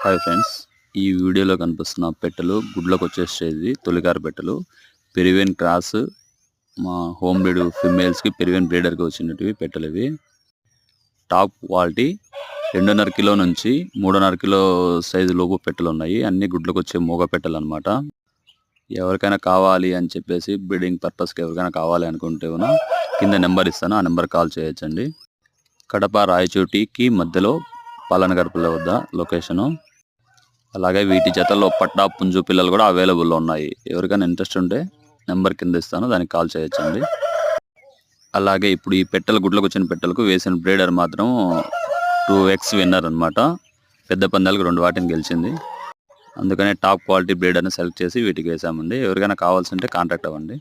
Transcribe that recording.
Hi friends, ఈ వీడియోలో కనిపిస్తున్న పెట్టెలు గుడ్లకు వచ్చే స్టేజ్ తొలికార పెట్టెలు పెరివియన్ క్రాస్ మా హోమ్ బ్రీడ్ ఫిమేల్స్కి పెరివియన్ బ్రీడర్కి వచ్చినవి పెట్టెలు. ఇవి టాప్ క్వాలిటీ 2.5 కిలో నుంచి 3.5 కిలో సైజు లోపు పెట్టెలు ఉన్నాయి. అన్ని గుడ్లకు వచ్చే మూగ పెట్టెలు అనమాట. ఎవరికైనా కావాలి అని చెప్పేసి బ్రీడింగ్ పర్పస్కి ఎవరికైనా కావాలి అనుకుంటే కింద నెంబర్ ఇస్తాను, ఆ నెంబర్ కాల్ చేయొచ్చండి. కడప రాయచోటికి మధ్యలో పాలనగర్పల వద్ద లొకేషను. అలాగే వీటి జతల్లో పట్టా పుంజు పిల్లలు కూడా అవైలబుల్లో ఉన్నాయి. ఎవరికైనా ఇంట్రెస్ట్ ఉంటే నెంబర్ కింద ఇస్తాను, దానికి కాల్ చేయొచ్చండి. అలాగే ఇప్పుడు ఈ పెట్టెలు గుడ్లకు వచ్చిన పెట్టెలకు వేసిన బ్రీడర్ మాత్రం 2x విన్నర్ అనమాట. పెద్ద పందాలకు 2 వాటిని గెలిచింది. అందుకనే టాప్ క్వాలిటీ బ్రీడర్ని సెలెక్ట్ చేసి వీటికి వేసామండి. ఎవరికైనా కావాల్సి ఉంటే కాంటాక్ట్ అవ్వండి.